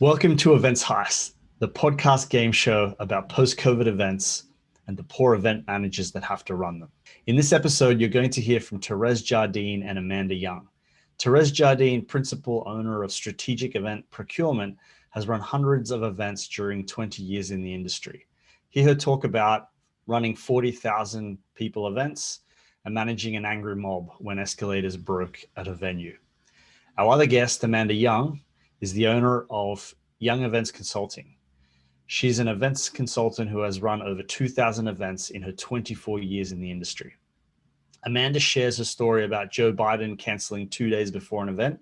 Welcome to Events Heist, the podcast game show about post-COVID events and the poor event managers that have to run them. In this episode, you're going to hear from Therese Jardine and Amanda Young. Therese Jardine, principal owner of strategic event Procurement, has run hundreds of events during 20 years in the industry. Hear her talk about running 40,000 people events and managing an angry mob when escalators broke at a venue. Our other guest, Amanda Young, is the owner of Young Events Consulting. She's an events consultant who has run over 2,000 events in her 24 years in the industry. Amanda shares her story about Joe Biden canceling 2 days before an event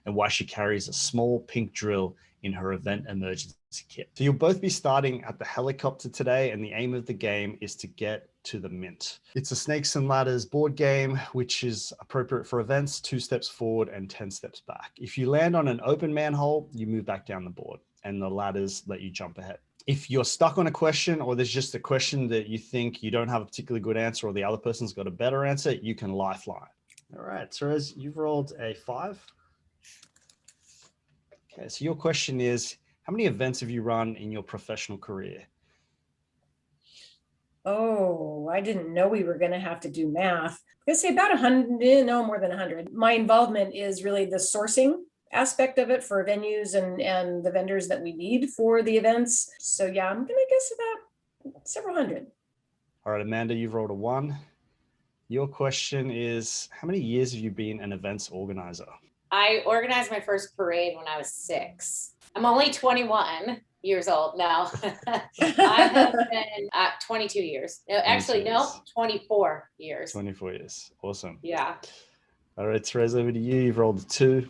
and why she carries a small pink drill in her event emergency kit. So you'll both be starting at the helicopter today, and the aim of the game is to get to the mint. It's a snakes and ladders board game, which is appropriate for events, 2 steps forward and 10 steps back. If you land on an open manhole, you move back down the board and the ladders let you jump ahead. If you're stuck on a question, or there's just a question that you think you don't have a particularly good answer or the other person's got a better answer, you can lifeline. All right, Therese, you've rolled a 5. Okay, so your question is, how many events have you run in your professional career? Oh, I didn't know we were going to have to do math. I'm going to say about 100, no, more than 100. My involvement is really the sourcing aspect of it for venues and the vendors that we need for the events. So yeah, I'm going to guess about several hundred. All right, Amanda, you've rolled a 1. Your question is, how many years have you been an events organizer? I organized my first parade when I was 6. I'm only 21 years old now. I have been 22 years. Actually, no, 24 years. 24 years. Awesome. Yeah. All right, Therese, over to you. You've rolled a 2.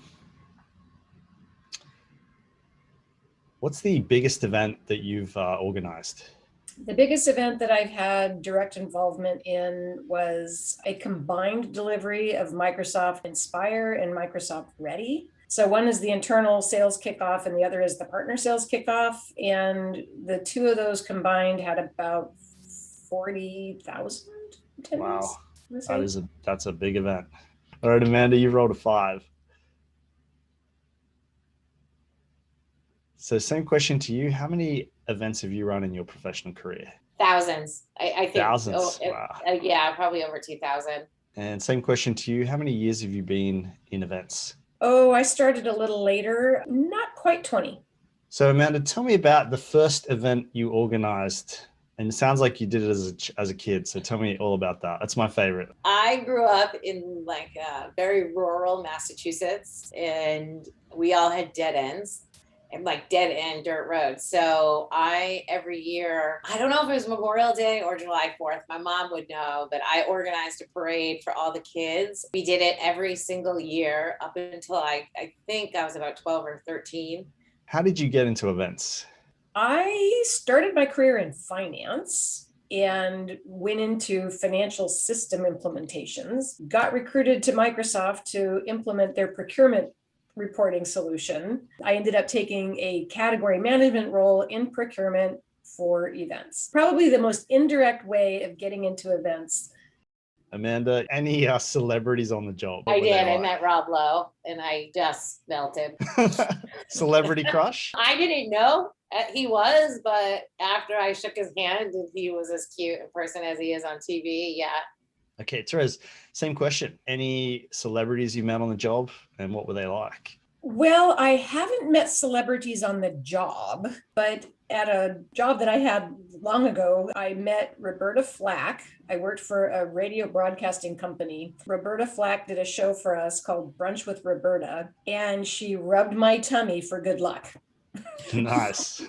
What's the biggest event that you've organized? The biggest event that I've had direct involvement in was a combined delivery of Microsoft Inspire and Microsoft Ready. So one is the internal sales kickoff and the other is the partner sales kickoff. And the 2 of those combined had about 40,000 attendees. Wow, that's a big event. All right, Amanda, you rolled a 5. So same question to you. How many events have you run in your professional career? Thousands. I think. Thousands. Wow. Yeah, probably over 2,000. And same question to you. How many years have you been in events? Oh, I started a little later, not quite 20. So Amanda, tell me about the first event you organized. And it sounds like you did it as a kid. So tell me all about that. That's my favorite. I grew up in very rural Massachusetts, and we all had dead ends. And dead end dirt roads. So every year, I don't know if it was Memorial Day or July 4th, my mom would know, but I organized a parade for all the kids. We did it every single year up until I think I was about 12 or 13. How did you get into events? I started my career in finance and went into financial system implementations, got recruited to Microsoft to implement their procurement reporting solution. I ended up taking a category management role in procurement for events. Probably the most indirect way of getting into events. Amanda, any celebrities on the job? I did. I met Rob Lowe and I just melted. Celebrity crush? I didn't know he was, but after I shook his hand, he was as cute in person as he is on TV. Yeah. Okay, Therese, same question. Any celebrities you met on the job, and what were they like? Well, I haven't met celebrities on the job, but at a job that I had long ago, I met Roberta Flack. I worked for a radio broadcasting company. Roberta Flack did a show for us called Brunch with Roberta, and she rubbed my tummy for good luck. Nice.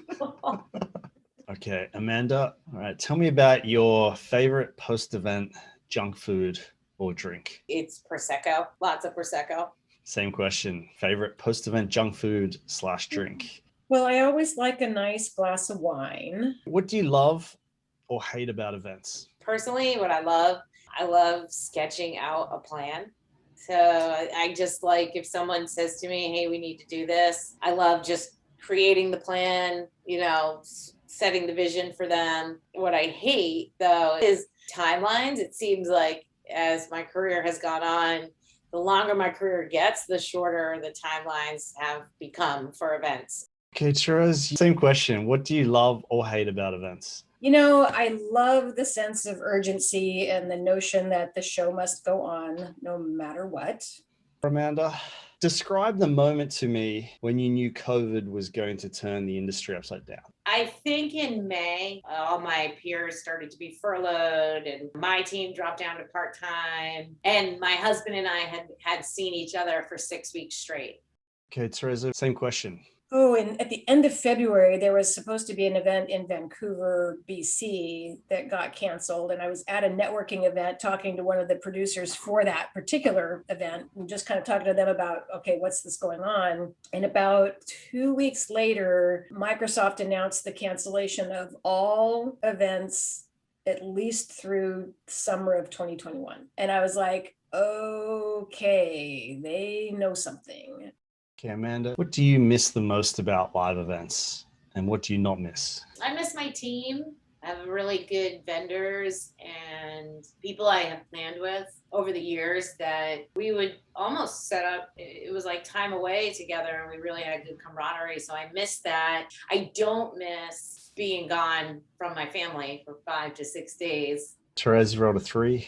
Okay, Amanda, all right, tell me about your favorite post-event junk food or drink. It's Prosecco, lots of Prosecco. Same question. Favorite post-event junk food / drink? Well, I always like a nice glass of wine. What do you love or hate about events? Personally, what I love sketching out a plan. So I just if someone says to me, hey, we need to do this. I love just creating the plan, setting the vision for them. What I hate though is timelines. It seems like as my career has gone on, the longer my career gets, the shorter the timelines have become for events. Okay, Therese, same question. What do you love or hate about events? I love the sense of urgency and the notion that the show must go on no matter what. Amanda, describe the moment to me when you knew COVID was going to turn the industry upside down. I think in May, all my peers started to be furloughed and my team dropped down to part-time. And my husband and I had seen each other for 6 weeks straight. Okay, Therese, same question. Oh, and at the end of February, there was supposed to be an event in Vancouver, BC that got canceled. And I was at a networking event talking to one of the producers for that particular event and just kind of talking to them about, okay, what's this going on? And about 2 weeks later, Microsoft announced the cancellation of all events, at least through summer of 2021. And I was like, okay, they know something. Okay, Amanda, what do you miss the most about live events and what do you not miss? I miss my team. I have really good vendors and people I have planned with over the years that we would almost set up. It was like time away together and we really had good camaraderie. So I miss that. I don't miss being gone from my family for 5 to 6 days. Therese, you rolled a 3.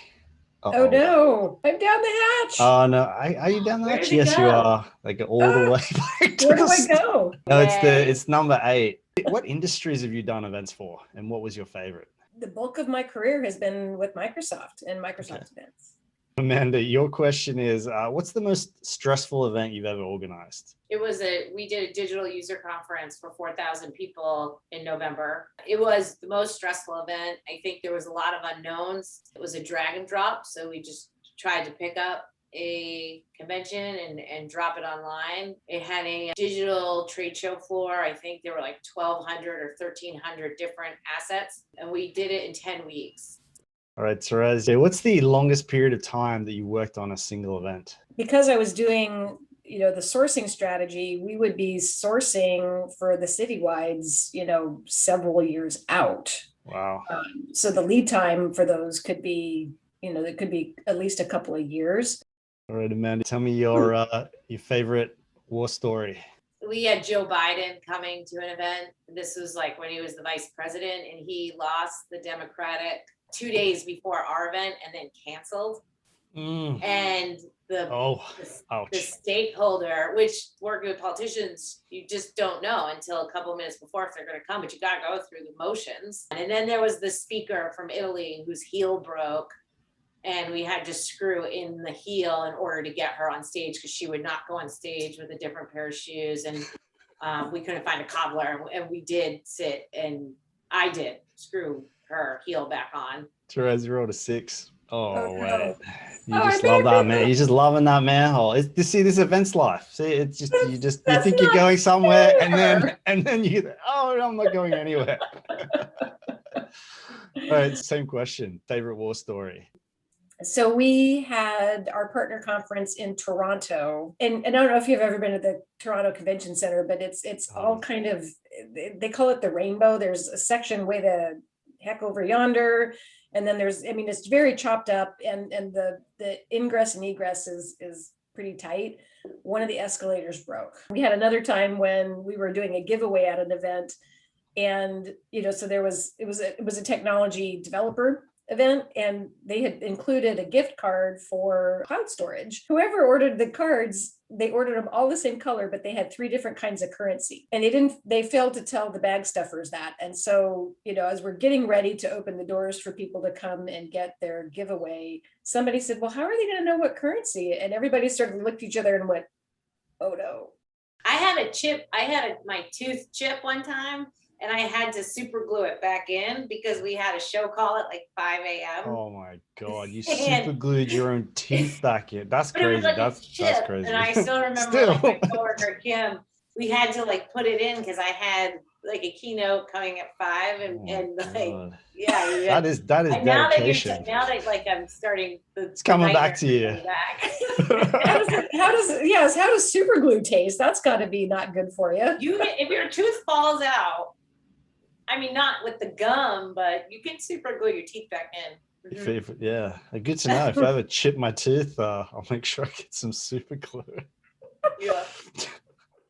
Oh no, I'm down the hatch. Oh no, are you down the Where hatch? did it Yes, you go? are. Like all the way back to Where do the I go? No, Yay. it's number 8. What industries have you done events for, and what was your favorite? The bulk of my career has been with Microsoft and Microsoft events. Amanda, your question is, what's the most stressful event you've ever organized? We did a digital user conference for 4,000 people in November. It was the most stressful event. I think there was a lot of unknowns. It was a drag and drop. So we just tried to pick up a convention and drop it online. It had a digital trade show floor. I think there were like 1,200 or 1,300 different assets. And we did it in 10 weeks. All right, Therese, what's the longest period of time that you worked on a single event? Because I was doing, the sourcing strategy, we would be sourcing for the citywides, several years out. Wow. So the lead time for those could be, it could be at least a couple of years. All right, Amanda, tell me your favorite war story. We had Joe Biden coming to an event. This was like when he was the vice president and he lost the Democratic 2 days before our event and then canceled. And the stakeholder, which working with politicians, you just don't know until a couple of minutes before if they're going to come, but you got to go through the motions. And then there was the speaker from Italy whose heel broke. And we had to screw in the heel in order to get her on stage because she would not go on stage with a different pair of shoes. And we couldn't find a cobbler. And we did sit and I did screw her heel back on. Therese, you rolled a 6. Oh, no. You just love that, man. You're just loving that manhole. See, this event's life. See, it's just you think you're going somewhere, fair. and then you I'm not going anywhere. All right, same question. Favorite war story. So we had our partner conference in Toronto, and I don't know if you've ever been to the Toronto Convention Center, but it's all kind of, they call it the rainbow. There's a section way the heck over yonder, and then it's very chopped up, and the ingress and egress is pretty tight. One of the escalators broke. We had another time when we were doing a giveaway at an event, and so it was a technology developer event, and they had included a gift card for cloud storage. Whoever ordered the cards, they ordered them all the same color, but they had 3 different kinds of currency, and they failed to tell the bag stuffers that. And so as we're getting ready to open the doors for people to come and get their giveaway, somebody said, well, how are they going to know what currency? And everybody started to look at each other and went, oh no. I had my tooth chip one time, and I had to super glue it back in because we had a show call at like 5 a.m. Oh my God, you super glued your own teeth back in. That's crazy. Like that's crazy. And I still remember like my coworker Kim, we had to like put it in because I had like a keynote coming at 5 and like yeah. That is dedication. Now that like I'm starting it's coming back to you. How does super glue taste? That's got to be not good for you. If your tooth falls out, I mean, not with the gum, but you can super glue your teeth back in. Mm-hmm. Good to know. If I ever chip my tooth, I'll make sure I get some super glue. Yeah.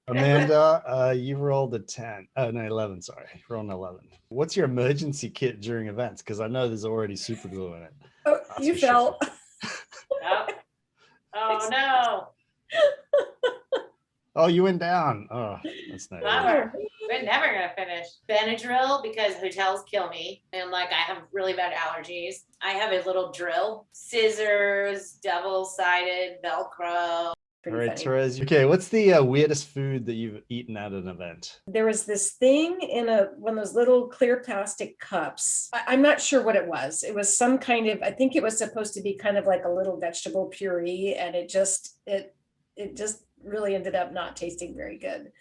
Amanda, you rolled a 10. Oh, no, 11. Sorry. You rolled an 11. What's your emergency kit during events? Because I know there's already super glue in it. Oh, That's you for fell. sure. Oh, oh no. Oh, you went down. Oh, that's not good. Bummer. We're never gonna finish. Benadryl because hotels kill me and like I have really bad allergies. I have a little drill, scissors, double-sided Velcro. All right, Therese. Okay, what's the weirdest food that you've eaten at an event? There was this thing in one of those little clear plastic cups. I'm not sure what it was. It was some kind of, I think it was supposed to be kind of like a little vegetable puree, and it just really ended up not tasting very good.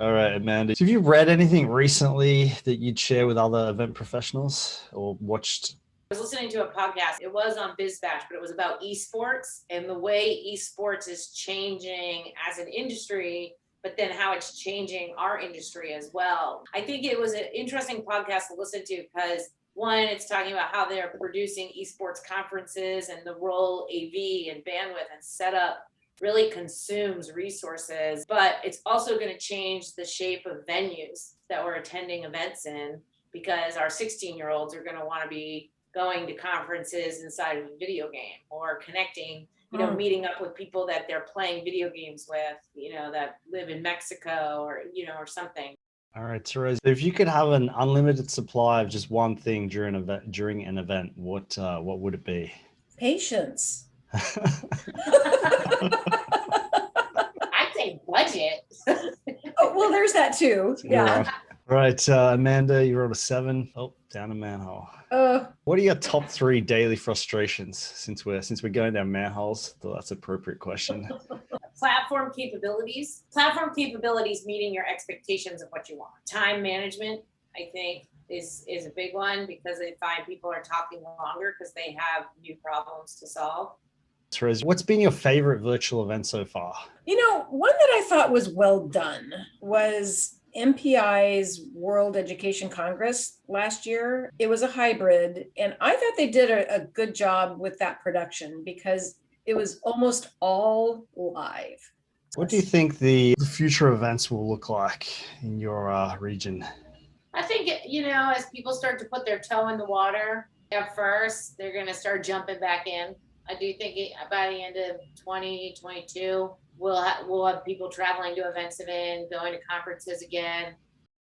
All right, Amanda. So have you read anything recently that you'd share with other event professionals or watched? I was listening to a podcast. It was on BizBash, but it was about esports and the way esports is changing as an industry, but then how it's changing our industry as well. I think it was an interesting podcast to listen to because one, it's talking about how they're producing esports conferences and the role AV and bandwidth and setup really consumes resources, but it's also going to change the shape of venues that we're attending events in because our 16-year-olds are going to want to be going to conferences inside of a video game or connecting, meeting up with people that they're playing video games with, that live in Mexico or, or something. All right, Therese, if you could have an unlimited supply of just one thing during an event, what would it be? Patience. I'd say budget. Oh, well, there's that too. Yeah. Right, Amanda, you rolled a 7. Oh, down a manhole. What are your top 3 daily frustrations since we're going down manholes? So that's an appropriate question. Platform capabilities. Platform capabilities meeting your expectations of what you want. Time management, I think, is a big one because I find people are talking longer because they have new problems to solve. Therese, what's been your favorite virtual event so far? One that I thought was well done was MPI's World Education Congress last year. It was a hybrid, and I thought they did a good job with that production because it was almost all live. What do you think the future events will look like in your region? I think, as people start to put their toe in the water, at first, they're going to start jumping back in. I do think by the end of 2022, we'll have people traveling to events again, going to conferences again.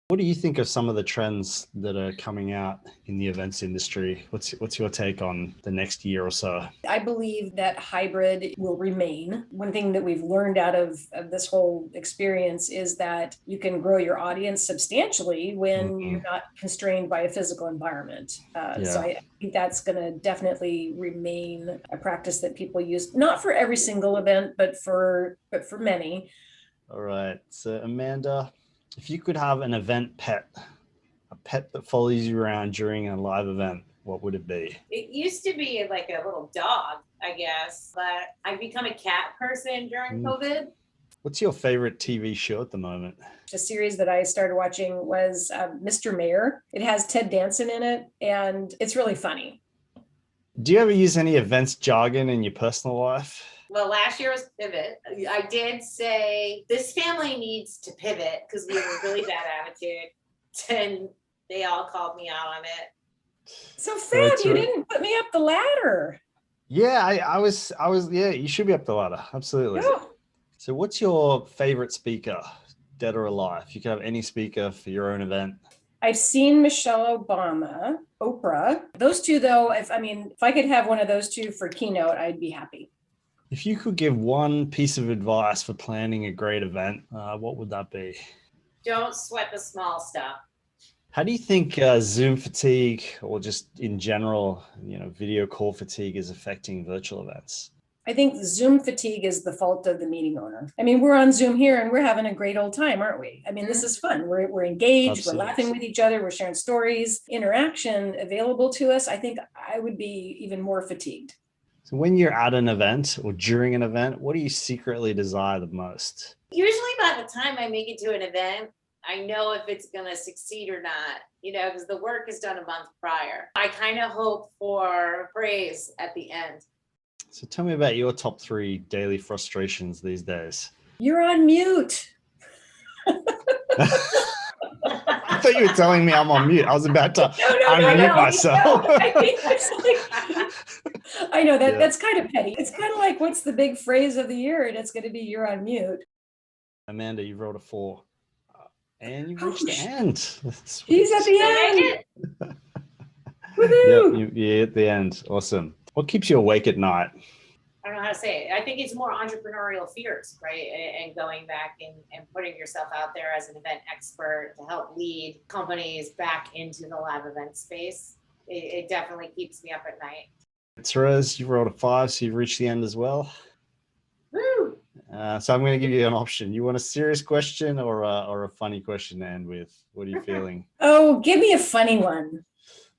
What do you think of some of the trends that are coming out in the events industry? What's your take on the next year or so? I believe that hybrid will remain. One thing that we've learned out of this whole experience is that you can grow your audience substantially when you're not constrained by a physical environment. So I think that's going to definitely remain a practice that people use, not for every single event, but for many. All right. So Amanda, if you could have an event pet, a pet that follows you around during a live event, what would it be? It used to be like a little dog, I guess, but I've become a cat person during COVID. What's your favorite TV show at the moment? A series that I started watching was Mr. Mayor. It has Ted Danson in it, and it's really funny. Do you ever use any events jargon in your personal life? Well, last year was pivot. I did say this family needs to pivot because we have a really bad attitude. And they all called me out on it. So Fab, you didn't put me up the ladder. Yeah, I was, yeah, you should be up the ladder. Absolutely. Yeah. So what's your favorite speaker, dead or alive? You can have any speaker for your own event. I've seen Michelle Obama, Oprah. Those two, though, if I could have one of those two for keynote, I'd be happy. If you could give one piece of advice for planning a great event, what would that be? Don't sweat the small stuff. How do you think Zoom fatigue or just in general, video call fatigue is affecting virtual events? I think Zoom fatigue is the fault of the meeting owner. We're on Zoom here and we're having a great old time, aren't we? This is fun. We're engaged, Absolutely. We're laughing with each other, we're sharing stories, interaction available to us. I think I would be even more fatigued. So when you're at an event or during an event, what do you secretly desire the most? Usually by the time I make it to an event, I know if it's going to succeed or not, because the work is done a month prior. I kind of hope for praise at the end. So tell me about your top 3 daily frustrations these days. You're on mute. I thought you were telling me I'm on mute. I was about to unmute myself. No. I know that Yeah. that's kind of petty. It's kind of like, what's the big phrase of the year? And it's going to be you're on mute. Amanda, you rolled a 4. And you've Oh, reached the end. He's at the end. it. Woohoo! Yep, you're at the end. Awesome. What keeps you awake at night? I don't know how to say it. I think it's more entrepreneurial fears, right? And going back and putting yourself out there as an event expert to help lead companies back into the live event space. It definitely keeps me up at night. Therese, you rolled a 5, so you've reached the end as well. Woo! So I'm going to give you an option. You want a serious question or a funny question to end with? What are you feeling? Oh, give me a funny one.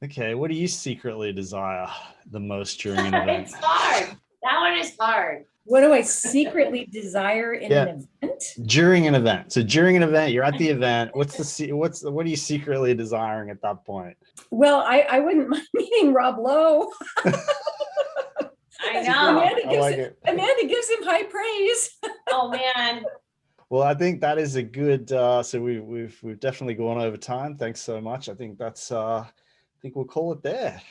Okay, what do you secretly desire the most during an event? It's hard. That one is hard. What do I secretly desire in an event? During an event. So during an event, you're at the event. What are you secretly desiring at that point? Well, I wouldn't mind meeting Rob Lowe. I know. Amanda gives him high praise. Oh man. Well, I think that is a good. So we've definitely gone over time. Thanks so much. I think that's. I think we'll call it there.